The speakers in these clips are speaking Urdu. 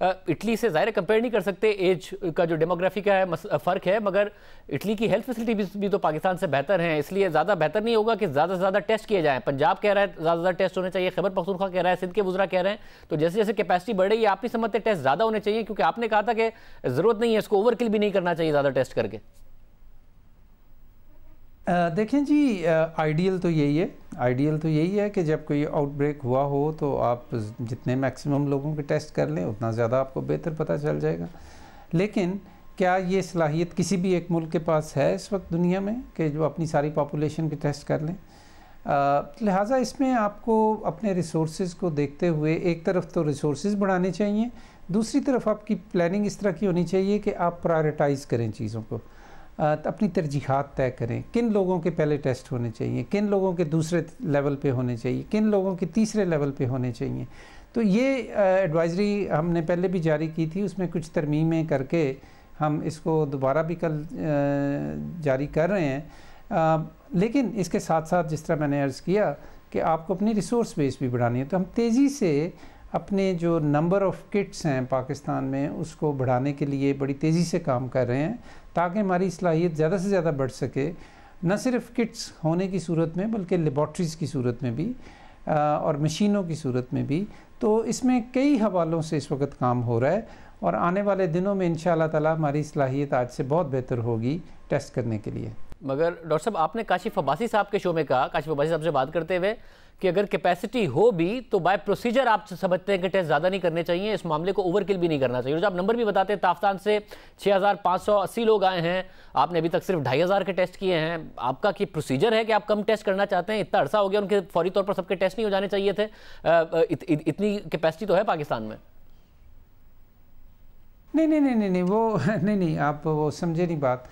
اٹلی سے ظاہر کمپیئر نہیں کر سکتے، ایج کا جو ڈیموگرافی کا ہے فرق ہے، مگر اٹلی کی ہیلتھ فیسلٹی بھی تو پاکستان سے بہتر ہیں، اس لیے زیادہ بہتر نہیں ہوگا کہ زیادہ سے زیادہ ٹیسٹ کیے جائیں؟ پنجاب کہہ رہا ہے زیادہ سے زیادہ ٹیسٹ ہونے چاہیے، خیبر پختونخوا کہہ رہا ہے، سندھ کے وزراء کہہ رہے ہیں، تو جیسے جیسے کیپیسٹی بڑھ رہی ہے آپ نہیں سمجھتے ٹیسٹ زیادہ ہونے چاہیے؟ کیونکہ آپ نے کہا تھا کہ ضرورت نہیں ہے، اس کو اوور کل بھی نہیں کرنا چاہیے زیادہ ٹیسٹ کر کے۔ دیکھیں جی، آئیڈیل تو یہی ہے کہ جب کوئی آؤٹ بریک ہوا ہو تو آپ جتنے میکسیمم لوگوں کے ٹیسٹ کر لیں اتنا زیادہ آپ کو بہتر پتہ چل جائے گا۔ لیکن کیا یہ صلاحیت کسی بھی ایک ملک کے پاس ہے اس وقت دنیا میں کہ جو اپنی ساری پاپولیشن کے ٹیسٹ کر لیں؟ لہٰذا اس میں آپ کو اپنے ریسورسز کو دیکھتے ہوئے ایک طرف تو ریسورسز بڑھانے چاہیے، دوسری طرف آپ کی پلاننگ اس طرح کی ہونی چاہیے کہ آپ پرائرٹائز کریں چیزوں کو، اپنی ترجیحات طے کریں، کن لوگوں کے پہلے ٹیسٹ ہونے چاہیے، کن لوگوں کے دوسرے لیول پہ ہونے چاہیے، کن لوگوں کے تیسرے لیول پہ ہونے چاہیے۔ تو یہ ایڈوائزری ہم نے پہلے بھی جاری کی تھی، اس میں کچھ ترمیمیں کر کے ہم اس کو دوبارہ بھی کل جاری کر رہے ہیں، لیکن اس کے ساتھ ساتھ جس طرح میں نے عرض کیا کہ آپ کو اپنی ریسورس بیس بھی بڑھانی ہے، تو ہم تیزی سے اپنے جو نمبر آف کٹس ہیں پاکستان میں اس کو بڑھانے کے لیے بڑی تیزی سے کام کر رہے ہیں تاکہ ہماری صلاحیت زیادہ سے زیادہ بڑھ سکے، نہ صرف کٹس ہونے کی صورت میں بلکہ لیبارٹریز کی صورت میں بھی اور مشینوں کی صورت میں بھی۔ تو اس میں کئی حوالوں سے اس وقت کام ہو رہا ہے اور آنے والے دنوں میں انشاءاللہ تعالی ہماری صلاحیت آج سے بہت بہتر ہوگی ٹیسٹ کرنے کے لیے۔ مگر ڈاکٹر صاحب آپ نے کاشف عباسی صاحب کے شو میں کہا، کاشف عباسی صاحب سے بات کرتے ہوئے، کہ اگر کیپیسٹی ہو بھی تو بائی پروسیجر آپ سمجھتے ہیں کہ ٹیسٹ زیادہ نہیں کرنے چاہیے، اس معاملے کو اوور کل بھی نہیں کرنا چاہیے۔ اور جب آپ نمبر بھی بتاتے ہیں، تافتان سے 6580 لوگ آئے ہیں، آپ نے ابھی تک صرف 2500 کے ٹیسٹ کیے ہیں، آپ کا کی پروسیجر ہے کہ آپ کم ٹیسٹ کرنا چاہتے ہیں؟ اتنا عرصہ ہو گیا، ان کے فوری طور پر سب کے ٹیسٹ نہیں ہو جانے چاہیے تھے؟ اتنی کیپیسٹی تو ہے پاکستان میں۔ نہیں وہ نہیں آپ وہ سمجھے نہیں بات۔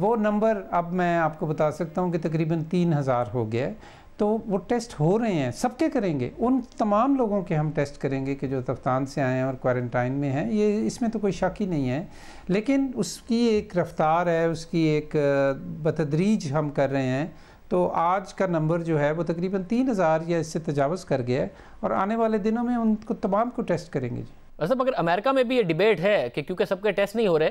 وہ نمبر اب میں آپ کو بتا سکتا ہوں کہ تقریباً 3000 ہو گیا ہے، تو وہ ٹیسٹ ہو رہے ہیں، سب کے کریں گے، ان تمام لوگوں کے ہم ٹیسٹ کریں گے کہ جو تفتان سے آئے ہیں اور کوارنٹائن میں ہیں، یہ اس میں تو کوئی شک ہی نہیں ہے، لیکن اس کی ایک رفتار ہے، اس کی ایک بتدریج ہم کر رہے ہیں۔ تو آج کا نمبر جو ہے وہ تقریباً 3000 یا اس سے تجاوز کر گیا ہے، اور آنے والے دنوں میں ان کو تمام کو ٹیسٹ کریں گے۔ جی ویسے مگر امریکہ میں بھی یہ ڈیبیٹ ہے کہ کیونکہ سب کے ٹیسٹ نہیں ہو رہے،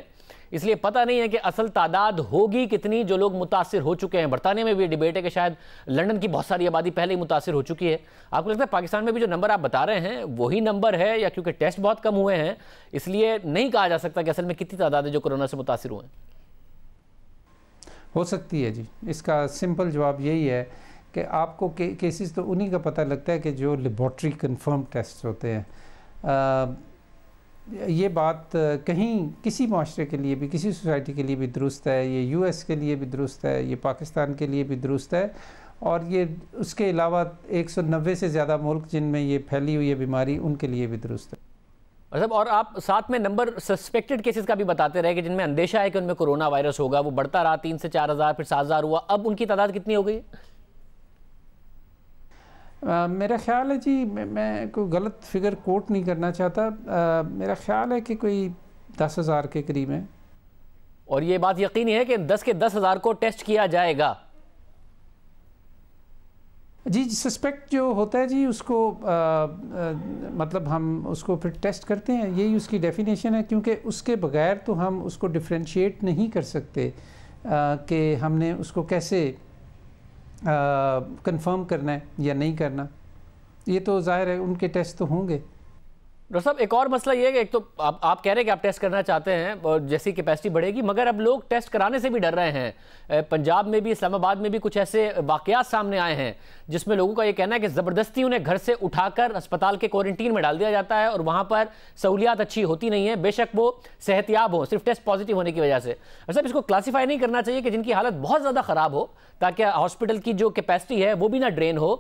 اس لیے پتہ نہیں ہے کہ اصل تعداد ہوگی کتنی جو لوگ متاثر ہو چکے ہیں۔ برطانیہ میں بھی یہ ڈیبیٹ ہے کہ شاید لندن کی بہت ساری آبادی پہلے ہی متاثر ہو چکی ہے۔ آپ کو لگتا ہے پاکستان میں بھی جو نمبر آپ بتا رہے ہیں وہی نمبر ہے، یا کیونکہ ٹیسٹ بہت کم ہوئے ہیں اس لیے نہیں کہا جا سکتا کہ اصل میں کتنی تعداد ہے جو کورونا سے متاثر ہوئے ہیں؟ ہو سکتی ہے جی، اس کا سمپل جواب یہی ہے کہ آپ کو کیسز تو انہی کا پتہ لگتا ہے کہ جو لیبارٹری کنفرم ٹیسٹ ہوتے ہیں۔ یہ بات کہیں کسی معاشرے کے لیے بھی، کسی سوسائٹی کے لیے بھی درست ہے، یہ یو ایس کے لیے بھی درست ہے، یہ پاکستان کے لیے بھی درست ہے، اور یہ اس کے علاوہ 190 سے زیادہ ملک جن میں یہ پھیلی ہوئی ہے بیماری، ان کے لیے بھی درست ہے۔ اور آپ ساتھ میں نمبر سسپیکٹڈ کیسز کا بھی بتاتے رہے کہ جن میں اندیشہ ہے کہ ان میں کورونا وائرس ہوگا، وہ بڑھتا رہا، 3 سے 4000 پھر 7000 ہوا، اب ان کی تعداد کتنی ہو گئی؟ میرا خیال ہے جی، میں کوئی غلط فگر کوٹ نہیں کرنا چاہتا، میرا خیال ہے کہ کوئی 10,000 کے قریب ہیں۔ اور یہ بات یقینی ہے کہ 10 کے 10,000 کو ٹیسٹ کیا جائے گا؟ جی سسپیکٹ جو ہوتا ہے جی اس کو مطلب ہم اس کو پھر ٹیسٹ کرتے ہیں، یہی اس کی ڈیفینیشن ہے، کیونکہ اس کے بغیر تو ہم اس کو ڈیفرینشیٹ نہیں کر سکتے کہ ہم نے اس کو کیسے کنفرم کرنا ہے یا نہیں کرنا۔ یہ تو ظاہر ہے ان کے ٹیسٹ تو ہوں گے۔ ڈاکٹر صاحب ایک اور مسئلہ یہ ہے کہ ایک تو آپ کہہ رہے ہیں کہ آپ ٹیسٹ کرنا چاہتے ہیں اور جیسی کیپیسٹی بڑھے گی، مگر اب لوگ ٹیسٹ کرانے سے بھی ڈر رہے ہیں۔ پنجاب میں بھی، اسلام آباد میں بھی کچھ ایسے واقعات سامنے آئے ہیں جس میں لوگوں کا یہ کہنا ہے کہ زبردستی انہیں گھر سے اٹھا کر اسپتال کے کوارنٹین میں ڈال دیا جاتا ہے اور وہاں پر سہولیات اچھی ہوتی نہیں ہیں، بے شک وہ صحت یاب ہوں، صرف ٹیسٹ پازیٹیو ہونے کی وجہ سے۔ صاحب اس کو کلاسیفائی نہیں کرنا چاہیے کہ جن کی حالت بہت زیادہ خراب ہو تاکہ ہاسپٹل کی جو کیپیسٹی ہے وہ بھی نہ ڈرین ہو،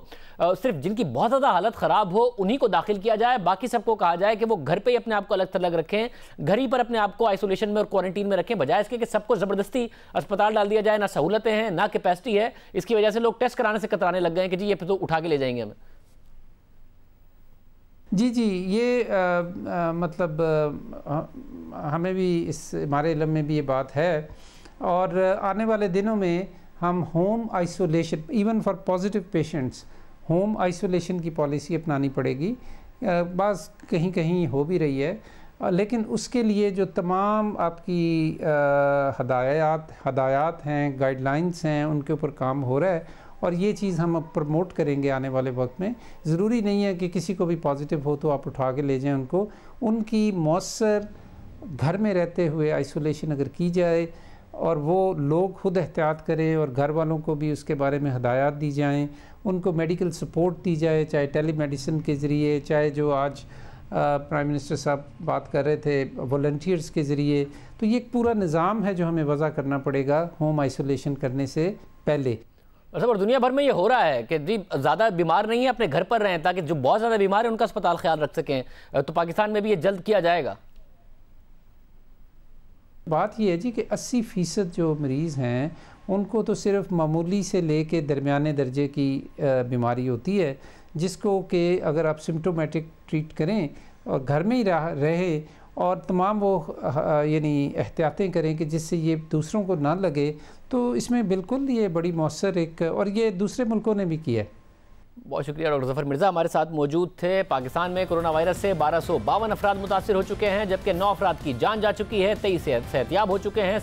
صرف جن کی بہت زیادہ حالت خراب ہو انہی کو داخل کیا جائے، باقی سب کو کہا جائے کہ وہ گھر پہ ہی اپنے آپ کو الگ تھلگ رکھیں، گھر ہی پر اپنے آپ کو آئسولیشن میں اور کوارنٹین میں رکھیں، بجائے اس کے کہ سب کو زبردستی اسپتال ڈال دیا جائے۔ نہ سہولتیں ہیں نہ کیپیسٹی ہے، اس کی وجہ سے لوگ ٹیسٹ کرانے سے کترانے لگ گئے ہیں کہ جی یہ تو اٹھا کے لے جائیں گے ہمیں۔ جی یہ مطلب ہمیں بھی ہمارے علم میں بھی یہ بات ہے، اور آنے والے دنوں میں ہم home isolation even for positive patients home isolation کی پالیسی اپنانی پڑے گی، بعض کہیں ہو بھی رہی ہے، لیکن اس کے لیے جو تمام آپ کی ہدایات ہیں، گائیڈ لائنس ہیں، ان کے اوپر کام ہو رہا ہے، اور یہ چیز ہم اب پروموٹ کریں گے آنے والے وقت میں۔ ضروری نہیں ہے کہ کسی کو بھی پازیٹیو ہو تو آپ اٹھا کے لے جائیں ان کو، ان کی مؤثر گھر میں رہتے ہوئے آئسولیشن اگر کی جائے اور وہ لوگ خود احتیاط کریں اور گھر والوں کو بھی اس کے بارے میں ہدایات دی جائیں، ان کو میڈیکل سپورٹ دی جائے، چاہے ٹیلی میڈیسن کے ذریعے، چاہے جو آج پرائم منسٹر صاحب بات کر رہے تھے والنٹیئرز کے ذریعے، تو یہ ایک پورا نظام ہے جو ہمیں وضع کرنا پڑے گا ہوم آئسولیشن کرنے سے پہلے۔ اور دنیا بھر میں یہ ہو رہا ہے کہ جی زیادہ بیمار نہیں ہیں اپنے گھر پر رہیں تاکہ جو بہت زیادہ بیمار ہیں ان کا اسپتال خیال رکھ سکیں، تو پاکستان میں بھی یہ جلد کیا جائے گا؟ بات یہ ہے جی کہ 80% جو مریض ہیں ان کو تو صرف معمولی سے لے کے درمیانے درجے کی بیماری ہوتی ہے، جس کو کہ اگر آپ سمپٹومیٹک ٹریٹ کریں اور گھر میں ہی رہے اور تمام وہ یعنی احتیاطیں کریں کہ جس سے یہ دوسروں کو نہ لگے، تو اس میں بالکل یہ بڑی مؤثر ایک، اور یہ دوسرے ملکوں نے بھی کیا ہے۔ بہت شکریہ ڈاکٹر ظفر مرزا ہمارے ساتھ موجود تھے۔ پاکستان میں کرونا وائرس سے 1252 افراد متاثر ہو چکے ہیں، جبکہ 9 افراد کی جان جا چکی ہے، 23 صحت یاب ہو چکے ہیں۔